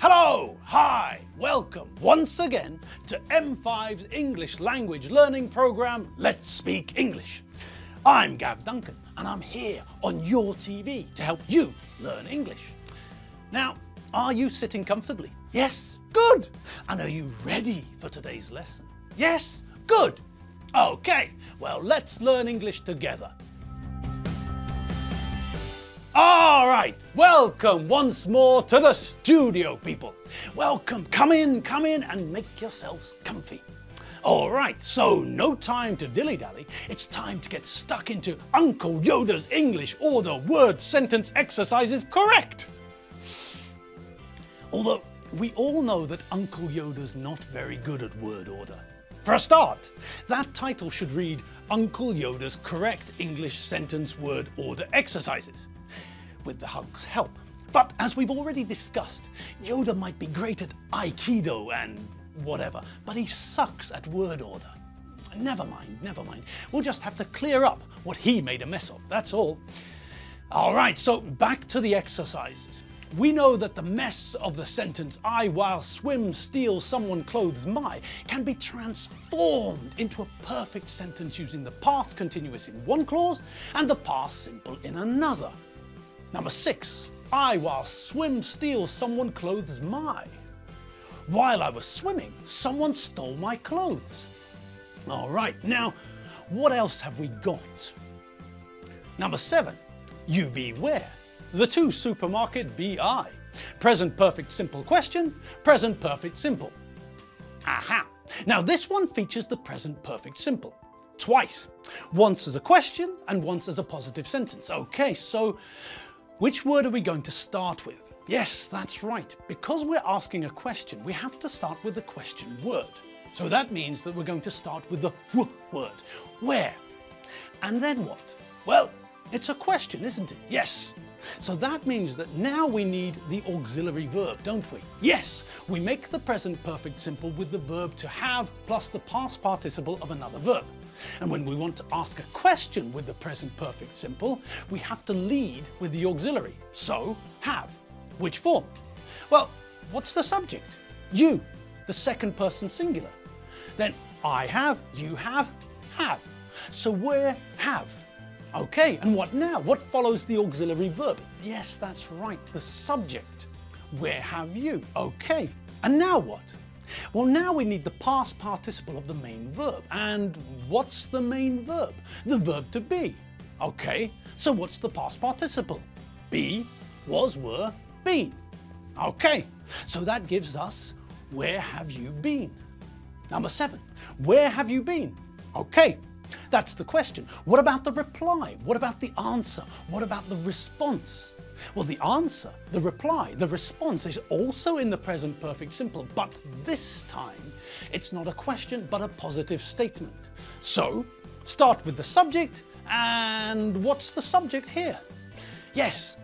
Hello, hi, welcome once again to M5's English language learning program, Let's Speak English. I'm Gav Duncan and I'm here on your TV to help you learn English. Now, are you sitting comfortably? Yes? Good! And are you ready for today's lesson? Yes? Good! Okay, well, let's learn English together. All right, welcome once more to the studio, people. Welcome, come in and make yourselves comfy. All right, so no time to dilly-dally. It's time to get stuck into Uncle Yoda's English order word sentence exercises correct. Although we all know that Uncle Yoda's not very good at word order. For a start, that title should read Uncle Yoda's correct English sentence word order exercises, with the Hug's help. But as we've already discussed, Yoda might be great at Aikido and whatever, but he sucks at word order. Never mind. We'll just have to clear up what he made a mess of, that's all. All right, so back to the exercises. We know that the mess of the sentence I while swim steal someone clothes my can be transformed into a perfect sentence using the past continuous in one clause and the past simple in another. Number 6, I while swim steal someone clothes my. While I was swimming, someone stole my clothes. All right, now what else have we got? Number 7, you beware. The two supermarket BI. Present perfect simple question, present perfect simple. Aha! Now this one features the present perfect simple twice. Once as a question and once as a positive sentence. Okay, so which word are we going to start with? Yes, that's right. Because we're asking a question, we have to start with the question word. So that means that we're going to start with the w word. Where? And then what? Well, it's a question, isn't it? Yes. So that means that now we need the auxiliary verb, don't we? Yes, we make the present perfect simple with the verb to have plus the past participle of another verb. And when we want to ask a question with the present perfect simple, we have to lead with the auxiliary. So, have. Which form? Well, what's the subject? You, the second person singular. Then I have, you have. So where have? Okay, and what now? What follows the auxiliary verb? Yes, that's right, the subject. Where have you? Okay, and now what? Well, now we need the past participle of the main verb. And what's the main verb? The verb to be. Okay, so what's the past participle? Be, was, were, been. Okay, so that gives us where have you been? Number 7, where have you been? Okay, that's the question. What about the reply? What about the answer? What about the response? Well, the answer, the reply, the response is also in the present perfect simple, but this time it's not a question but a positive statement. So, start with the subject, and what's the subject here? Yes,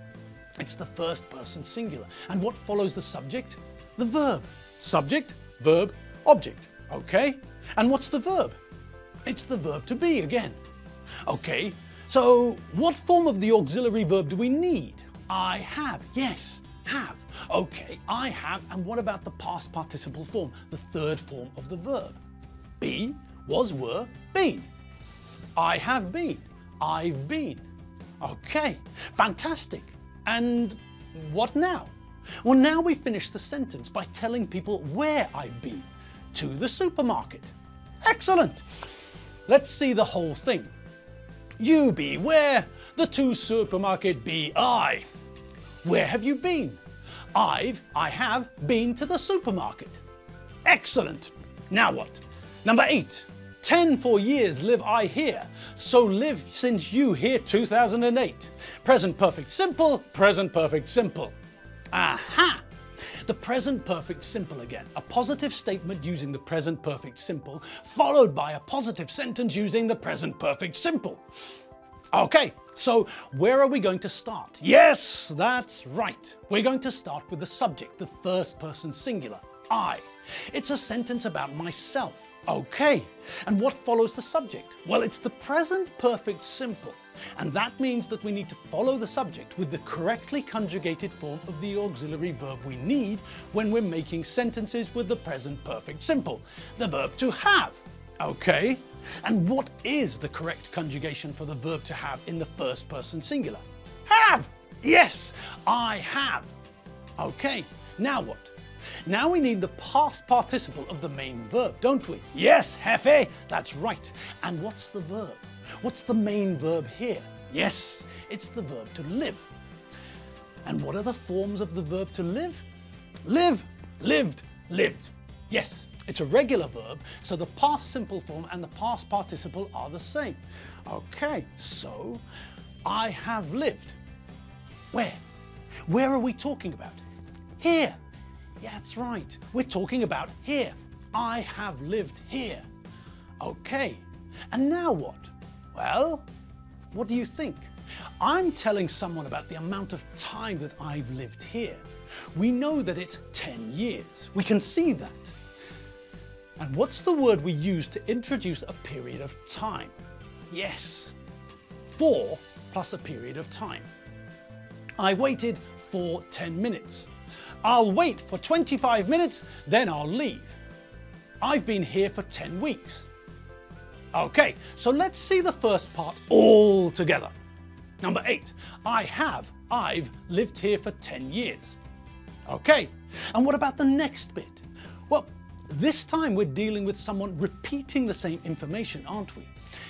it's the first person singular. And what follows the subject? The verb. Subject, verb, object. Okay, and what's the verb? It's the verb to be again. Okay, so what form of the auxiliary verb do we need? I have, yes, have. Okay, I have, and what about the past participle form, the third form of the verb? Be, was, were, been. I have been, I've been. Okay, fantastic. And what now? Well, now we finish the sentence by telling people where I've been. To the supermarket. Excellent. Let's see the whole thing. You beware, the two supermarket BI. Where have you been? I have been to the supermarket. Excellent. Now what? Number 8. 10 for years live I here, so live since you here 2008. Present perfect simple, present perfect simple. Aha! The present perfect simple again, a positive statement using the present perfect simple, followed by a positive sentence using the present perfect simple. Okay, so where are we going to start? Yes, that's right. We're going to start with the subject, the first person singular, I. It's a sentence about myself. Okay. And what follows the subject? Well, it's the present perfect simple. And that means that we need to follow the subject with the correctly conjugated form of the auxiliary verb we need when we're making sentences with the present perfect simple, the verb to have. Okay. And what is the correct conjugation for the verb to have in the first person singular? Have! Yes, I have. Okay, now what? Now we need the past participle of the main verb, don't we? Yes, jefe, that's right. And what's the verb? What's the main verb here? Yes, it's the verb to live. And what are the forms of the verb to live? Live, lived, lived. Yes, it's a regular verb, so the past simple form and the past participle are the same. Okay, so I have lived. Where? Where are we talking about? Here. Yeah, that's right. We're talking about here. I have lived here. Okay, and now what? Well, what do you think? I'm telling someone about the amount of time that I've lived here. We know that it's 10 years. We can see that. And what's the word we use to introduce a period of time? Yes, for plus a period of time. I waited for 10 minutes. I'll wait for 25 minutes, then I'll leave. I've been here for 10 weeks. Okay, so let's see the first part all together. Number 8, I've lived here for 10 years. Okay, and what about the next bit? Well, this time we're dealing with someone repeating the same information, aren't we?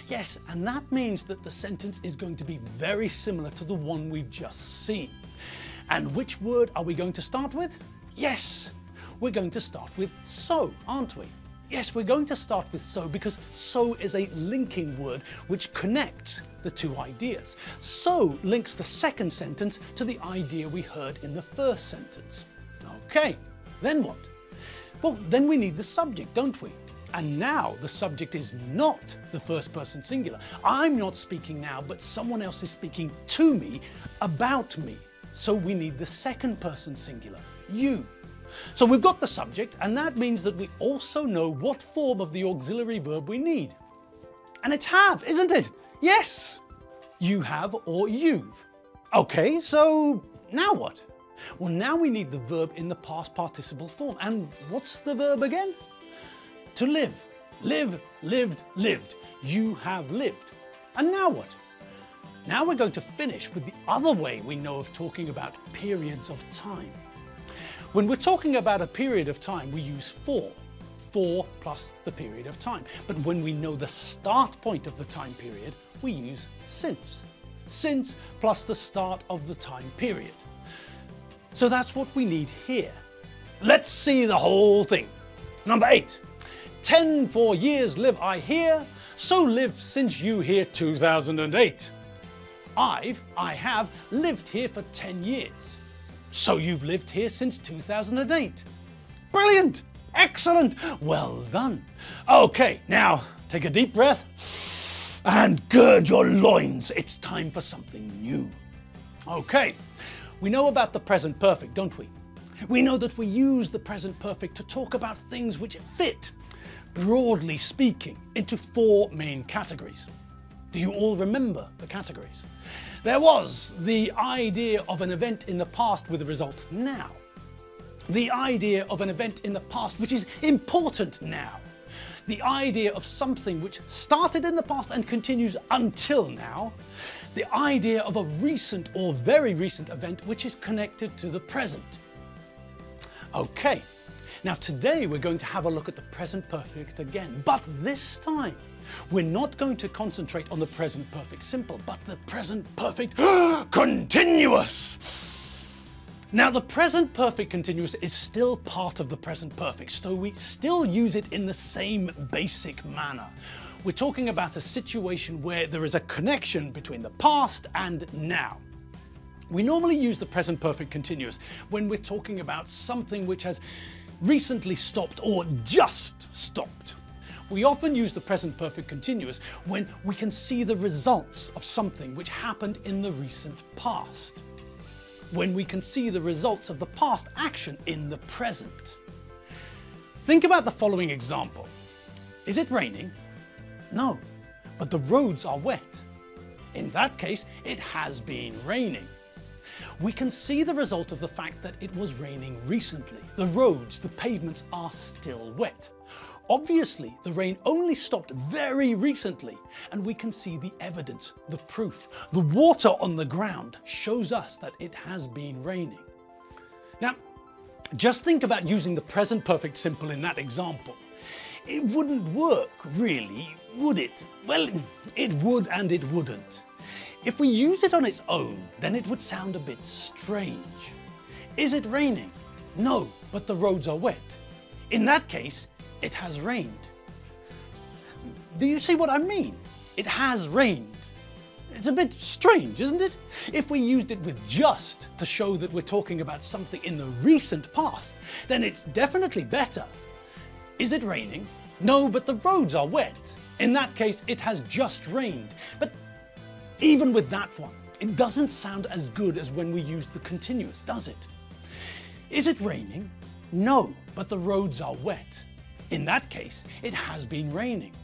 Yes, and that means that the sentence is going to be very similar to the one we've just seen. And which word are we going to start with? Yes, we're going to start with so, aren't we? Yes, we're going to start with so because so is a linking word which connects the two ideas. So links the second sentence to the idea we heard in the first sentence. Okay, then what? Well, then we need the subject, don't we? And now the subject is not the first person singular. I'm not speaking now, but someone else is speaking to me about me. So we need the second person singular, you. So we've got the subject, and that means that we also know what form of the auxiliary verb we need. And it's have, isn't it? Yes. You have or you've. Okay, so now what? Well, now we need the verb in the past participle form. And what's the verb again? To live. Live, lived, lived. You have lived. And now what? Now we're going to finish with the other way we know of talking about periods of time. When we're talking about a period of time, we use for plus the period of time. But when we know the start point of the time period, we use since plus the start of the time period. So that's what we need here. Let's see the whole thing. Number 8, 10 for years live I here, so live since you here 2008. I have lived here for 10 years. So you've lived here since 2008. Brilliant! Excellent! Well done. Okay, now take a deep breath and gird your loins. It's time for something new. Okay, we know about the present perfect, don't we? We know that we use the present perfect to talk about things which fit, broadly speaking, into 4 main categories. Do you all remember the categories? There was the idea of an event in the past with a result now. The idea of an event in the past which is important now. The idea of something which started in the past and continues until now. The idea of a recent or very recent event which is connected to the present. Okay, now today we're going to have a look at the present perfect again, but this time we're not going to concentrate on the present perfect simple, but the present perfect continuous. Now the present perfect continuous is still part of the present perfect, so we still use it in the same basic manner. We're talking about a situation where there is a connection between the past and now. We normally use the present perfect continuous when we're talking about something which has recently stopped or just stopped. We often use the present perfect continuous when we can see the results of something which happened in the recent past. When we can see the results of the past action in the present. Think about the following example. Is it raining? No, but the roads are wet. In that case, it has been raining. We can see the result of the fact that it was raining recently. The roads, the pavements are still wet. Obviously, the rain only stopped very recently, and we can see the evidence, the proof. The water on the ground shows us that it has been raining. Now, just think about using the present perfect simple in that example. It wouldn't work, really, would it? Well, it would and it wouldn't. If we use it on its own, then it would sound a bit strange. Is it raining? No, but the roads are wet. In that case, it has rained. Do you see what I mean? It has rained. It's a bit strange, isn't it? If we used it with just to show that we're talking about something in the recent past, then it's definitely better. Is it raining? No, but the roads are wet. In that case, it has just rained. But even with that one, it doesn't sound as good as when we use the continuous, does it? Is it raining? No, but the roads are wet. In that case, it has been raining.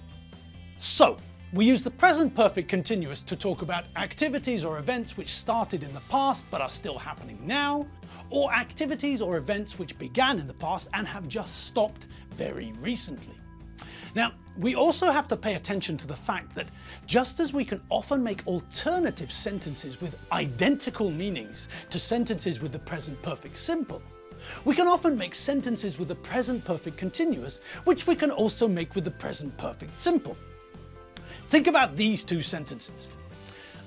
So, we use the present perfect continuous to talk about activities or events which started in the past but are still happening now, or activities or events which began in the past and have just stopped very recently. Now, we also have to pay attention to the fact that just as we can often make alternative sentences with identical meanings to sentences with the present perfect simple, we can often make sentences with the present perfect continuous, which we can also make with the present perfect simple. Think about these two sentences.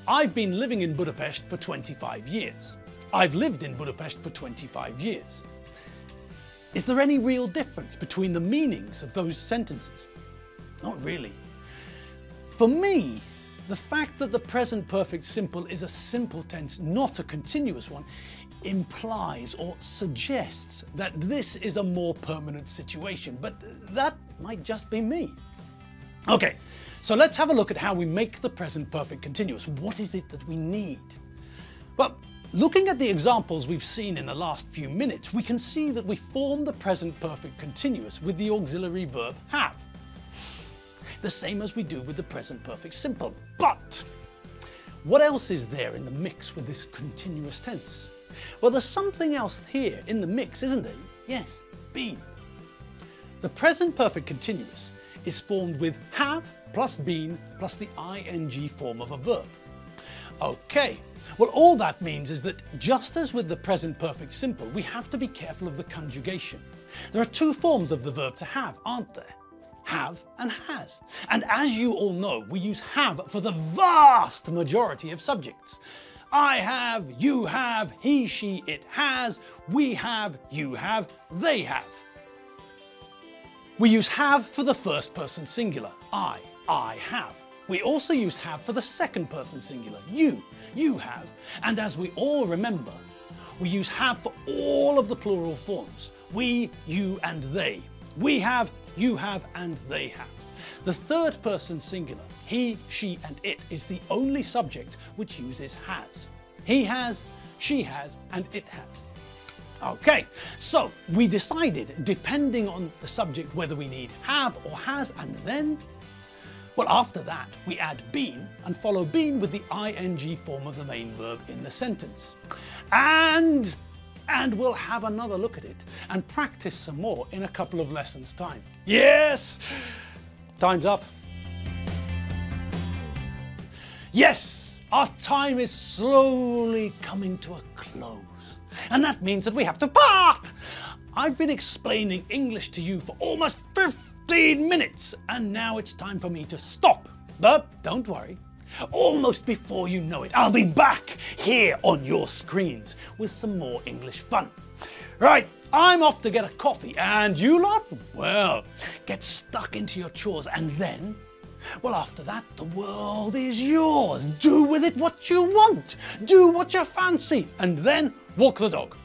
I've been living in Budapest for 25 years. I've lived in Budapest for 25 years. Is there any real difference between the meanings of those sentences? Not really. For me, the fact that the present perfect simple is a simple tense, not a continuous one, implies or suggests that this is a more permanent situation, but that might just be me. Okay, so let's have a look at how we make the present perfect continuous. What is it that we need? Well, looking at the examples we've seen in the last few minutes, we can see that we form the present perfect continuous with the auxiliary verb have. The same as we do with the present perfect simple. But what else is there in the mix with this continuous tense? Well, there's something else here in the mix, isn't there? Yes, been. The present perfect continuous is formed with have plus been plus the ing form of a verb. Okay, well, all that means is that just as with the present perfect simple, we have to be careful of the conjugation. There are two forms of the verb to have, aren't there? Have and has. And as you all know, we use have for the vast majority of subjects. I have, you have, he, she, it has, we have, you have, they have. We use have for the first person singular, I have. We also use have for the second person singular, you have. And as we all remember, we use have for all of the plural forms, we, you, and they. We have, you have, and they have. The third person singular, he, she, and it, is the only subject which uses has. He has, she has, and it has. Okay, so we decided, depending on the subject, whether we need have or has, and then, well, after that, we add been and follow been with the ing form of the main verb in the sentence. And we'll have another look at it and practice some more in a couple of lessons' time. Yes! Time's up. Yes! Our time is slowly coming to a close. And that means that we have to part! I've been explaining English to you for almost 15 minutes, and now it's time for me to stop. But don't worry. Almost before you know it, I'll be back here on your screens with some more English fun. Right, I'm off to get a coffee, and you lot, well, get stuck into your chores, and then, well, after that, the world is yours. Do with it what you want. Do what you fancy, and then walk the dog.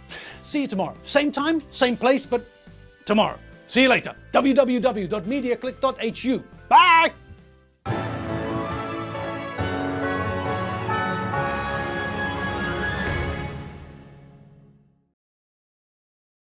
See you tomorrow. Same time, same place, but tomorrow. See you later. www.mediaclick.hu